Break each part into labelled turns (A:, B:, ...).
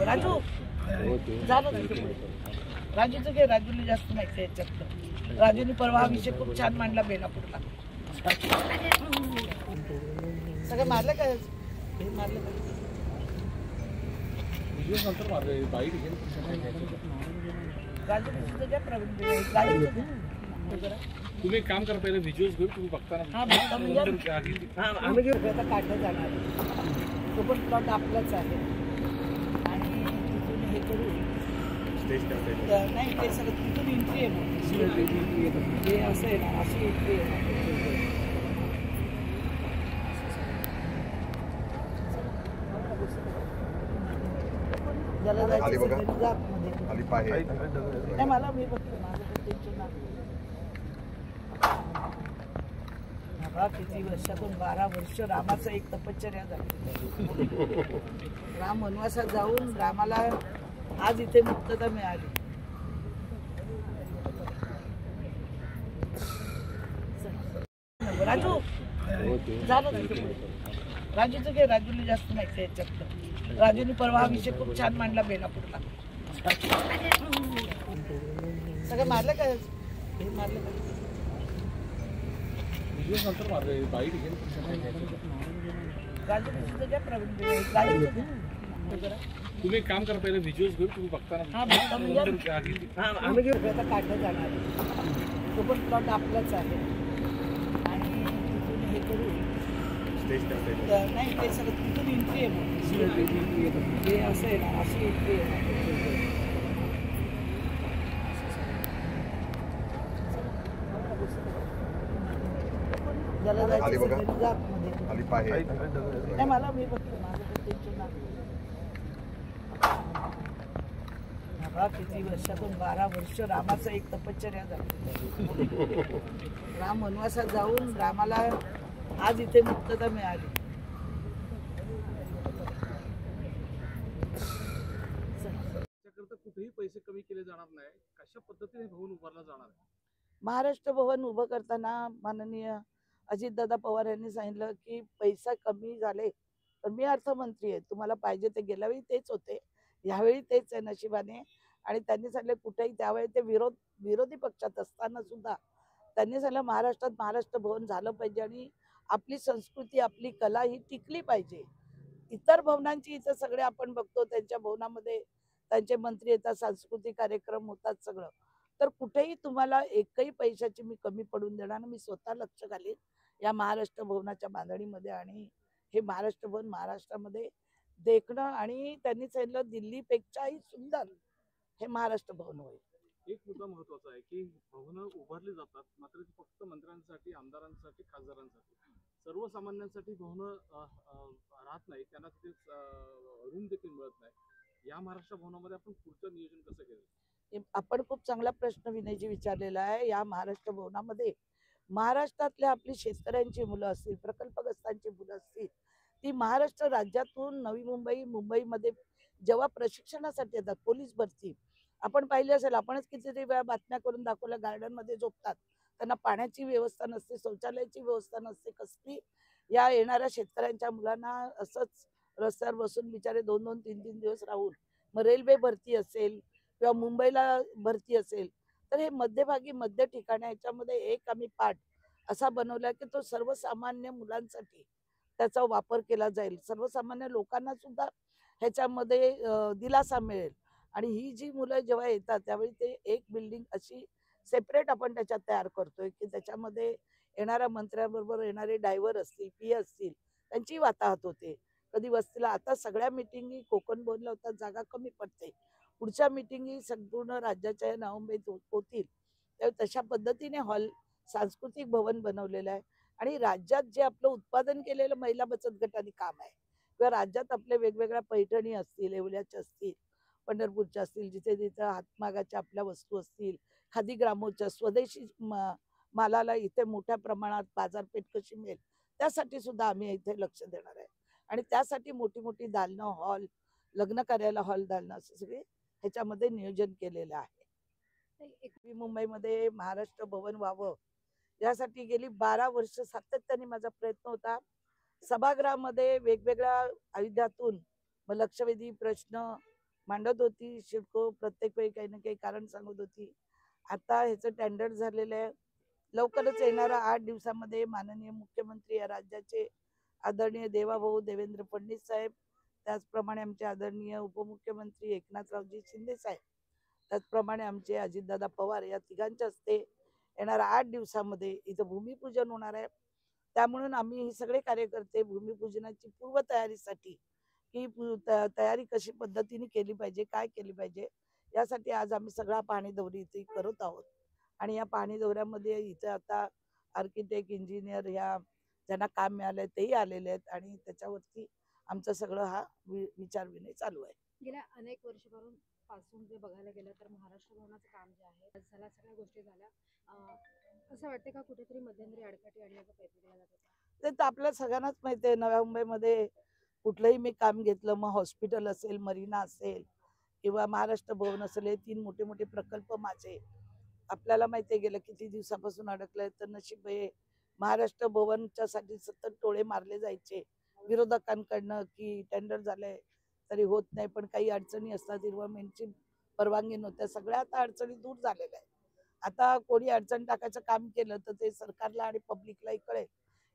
A: राजू झालं राजूचं काय, राजूला जास्त माहिती आहे याच्यातलं. राजूने परवा हा विषय खूप छान मांडला बेलापूरला. सगळं मारलं काय मारलं काय राजू तुझं प्रवीण
B: तुम्ही काम करा, पहिले व्हिज्युअल्स घेऊन तुम्ही बघताना
A: आम्ही काढलं जाणार. तो पण प्लॉट आपलाच आहे आणि तिथून हे करू नाही, ते सगळं तिथून एंट्री आहे मग हे असं आहे ना, अशी एंट्री आहे. ज्याला जायचं नाही, मला मी बघतो माझं टेन्शन नाही. किती वर्षातून 12 वर्ष रामाचं एक तपश्चर्या झाली. राम वनवासात जाऊन रामाला आज इथे मुक्तता मिळाली. राजू झालं राजूचं काय, राजूला जास्त माहिती आहे याच्यातलं. राजूने परवा हा विषय खूप छान मांडला बेलापूरला. सगळं मारलं काय मारलं काय राजू तुझं काय प्रवीण
B: तुम्ही काम करा, पहिले व्हिज्युअल्स घेऊन तुम्ही बघताना
A: आम्ही काढलं जाणार. तो पण प्लॉट आपलाच आहे आणि तिथून हे करू नाही, ते सगळं तिथून एंट्री आहे मग हे असं आहे ना, अशी एंट्री आहे. ज्याला जायचं नाही, मला मी बघतो माझं टेन्शन नाही. किती वर्षातून 12 वर्ष रामाचं एक तपश्चर्या झाली. राम वनवासात जाऊन रामाला आज इथे मुक्तता मिळाली.
B: कुठेही पैसे कमी केले जाणार नाही. कशा पद्धतीने भवन उभारला जाणार?
A: महाराष्ट्र भवन उभं करताना माननीय अजितदादा पवार यांनी सांगितलं की पैसा कमी झाले तर मी अर्थमंत्री आहे, तुम्हाला पाहिजे ते. गेल्या वेळी तेच होते, यावेळी तेच आहे नशिबाने. आणि त्यांनी सांगितलं कुठेही, त्यावेळी ते विरोधी पक्षात असताना सुद्धा त्यांनी सांगितलं महाराष्ट्रात महाराष्ट्र भवन झालं पाहिजे आणि आपली संस्कृती आपली कला ही टिकली पाहिजे. इतर भवनांची इथं सगळे आपण बघतो, त्यांच्या भवनामध्ये त्यांचे मंत्री येतात, सांस्कृतिक कार्यक्रम होतात सगळं. तर कुठेही तुम्हाला एकही पैशाची मी कमी पडून देणार. मी स्वतः लक्ष घालीन या महाराष्ट्र भवनाच्या बांधणीमध्ये आणि हे महाराष्ट्र भवन महाराष्ट्रामध्ये देखणं. आणि त्यांनी सांगितलं दिल्लीपेक्षाही सुंदर हे महाराष्ट्र भवन होईल.
B: एक मुद्दा महत्वाचा आहे की भवन उभारली जातात, मात्र फक्त मंत्र्यांसाठी, आमदारांसाठी, खासदारांसाठी, सर्वसामान्यांसाठी भवन राहत नाही, त्यांना तिथे रूम देखील मिळत नाही. या महाराष्ट्र भवनामध्ये आपण पुढचं नियोजन कसं केलं?
A: आपण खूप चांगला प्रश्न विनयजी विचारलेला आहे. या महाराष्ट्र भवनामध्ये महाराष्ट्रातल्या आपली शेतकऱ्यांची मुलं असतील, प्रकल्पग्रस्तांची मुलं असतील, ती महाराष्ट्र राज्यातून नवी मुंबई, मुंबईमध्ये जेव्हा प्रशिक्षणासाठी येतात, पोलीस भरती आपण पाहिली असेल, आपणच कितीतरी वेळा बातम्या करून दाखवल्या, गार्डनमध्ये झोपतात, त्यांना पाण्याची व्यवस्था नसते, शौचालयाची व्यवस्था नसते कसली. या येणाऱ्या शेतकऱ्यांच्या मुलांना असंच रस्त्यावर बसून बिचारे 2-2, 3-3 दिवस राहून, मग रेल्वे भरती असेल किंवा मुंबईला भरती असेल, तर हे मध्यभागी मध्य ठिकाणी याच्यामध्ये एक आम्ही पाठ असा बनवला की तो सर्वसामान्य मुलांसाठी त्याचा वापर केला जाईल. सर्वसामान्य लोकांना सुद्धा ह्याच्यामध्ये दिलासा मिळेल. आणि ही जी मुलं जेव्हा येतात त्यावेळी ते एक बिल्डिंग अशी सेपरेट आपण त्याच्यात तयार करतोय की त्याच्यामध्ये येणाऱ्या मंत्र्याबरोबर येणारे ड्रायव्हर असतील, पी असतील, त्यांची वाताहत होते. कधी वस्तीला आता सगळ्या मिटिंगी कोकण भवनला होतात, जागा कमी पडते. पुढच्या मिटिंगी संपूर्ण राज्याच्या नवमुंबईत होतील. तशा पद्धतीने हॉल सांस्कृतिक भवन बनवलेलं आहे. आणि राज्यात जे आपलं उत्पादन केलेलं महिला बचत गटाने काम आहे किंवा राज्यात आपले वेगवेगळ्या पैठणी असतील, येवल्याच्या असतील, पंढरपूरच्या असतील, जिथे जिथे हातमागाच्या आपल्या वस्तू असतील, खादी ग्रामोच्या स्वदेशी मालाला इथे मोठ्या प्रमाणात बाजारपेठ कशी मिळेल त्यासाठी सुद्धा आम्ही इथे लक्ष देणार आहे. आणि त्यासाठी मोठी मोठी दालनं, हॉल, लग्न कार्याला हॉल, दालनं असं सगळे ह्याच्यामध्ये नियोजन केलेलं आहे. मुंबईमध्ये महाराष्ट्र भवन व्हावं यासाठी गेली 12 वर्ष सातत्याने माझा प्रयत्न होता. सभागृहामध्ये वेगवेगळ्या अयोध्यातून लक्षवेधी प्रश्न, मांडत होती. सिडको प्रत्येक वेळी काही ना काही कारण सांगत होती. आता ह्याचं टेंडर झालेलं आहे. लवकरच येणाऱ्या 8 दिवसामध्ये माननीय मुख्यमंत्री या राज्याचे आदरणीय देवाभाऊ देवेंद्र फडणवीस साहेब, त्याचप्रमाणे आमचे आदरणीय उपमुख्यमंत्री एकनाथरावजी शिंदे साहेब, त्याचप्रमाणे आमचे अजितदादा पवार या तिघांच्या हस्ते येणाऱ्या 8 दिवसामध्ये इथं भूमिपूजन होणार आहे. त्यामुळे आम्ही हे सगळे कार्यकर्ते भूमिपूजनाची पूर्वतयारीसाठी की तयारी कशी पद्धतीने केली पाहिजे, काय केली पाहिजे, यासाठी आज आम्ही सगळा पाहणी दौरी इथे करत आहोत. आणि या पाहणी दौऱ्यामध्ये इथे आता आर्किटेक्ट, इंजिनियर ह्या ज्यांना काम मिळालंय तेही आलेले आहेत आणि त्याच्यावरती आमचं सगळं हा विचार विनिमय चालू आहे.
C: गेल्या अनेक पासून जे बघायला गेलं तर महाराष्ट्र भवनाचं काम जे आहे झालं, सगळ्या गोष्टी झाल्या. असं वाटतं का कुठेतरी मध्यंतरी अडकाटी आणण्याचा प्रयत्न केला जात होता?
A: ते तर आपल्या सगळ्यांनाच माहिती आहे. नव्या मुंबईमध्ये कुठलंही मी काम घेतलं, मग हॉस्पिटल असेल, मरीना असेल किंवा महाराष्ट्र भवन असेल, हे 3 मोठे मोठे प्रकल्प माझे आपल्याला माहिती आहे गेल्या किती दिवसापासून अडकलंय. तर नशीब हे महाराष्ट्र भवनच्या साठी सतत टोळे मारले जायचे विरोधकांकडनं की टेंडर झालंय तरी होत नाही, पण काही अडचणी असतात. इन्व्हायरमेंटची परवानगी नव्हत्या, सगळ्या आता अडचणी दूर झालेल्या आहेत. आता कोणी अडचण टाकायचं काम केलं तर ते सरकारला आणि पब्लिकलाही कळेल.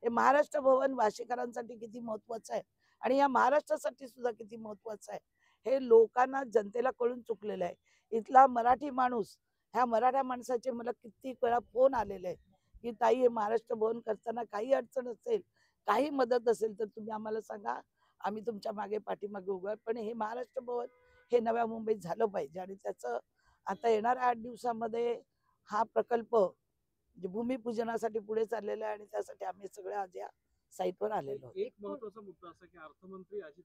A: हे महाराष्ट्र भवन वाशीकरांसाठी किती महत्वाचं आहे आणि या महाराष्ट्रासाठी सुद्धा किती महत्वाचं आहे हे लोकांना, जनतेला कळून चुकलेलं आहे. इथला मराठी माणूस, ह्या मराठा माणसाचे मला किती वेळा फोन आलेले आहेत की ताई, हे महाराष्ट्र भवन करताना काही अडचण असेल, काही मदत असेल तर तुम्ही आम्हाला सांगा, आम्ही तुमच्या मागे पाठीमागे उभं आहे. पण हे महाराष्ट्र भवन हे नव्या मुंबईत झालं पाहिजे आणि त्याचं आता येणाऱ्या 8 दिवसामध्ये हा प्रकल्प म्हणजे भूमिपूजनासाठी पुढे चाललेला आहे आणि त्यासाठी आम्ही सगळे आज या साईटवर आलेलो आहोत.
B: एक महत्वाचा मुद्दा असा की अर्थमंत्री अजित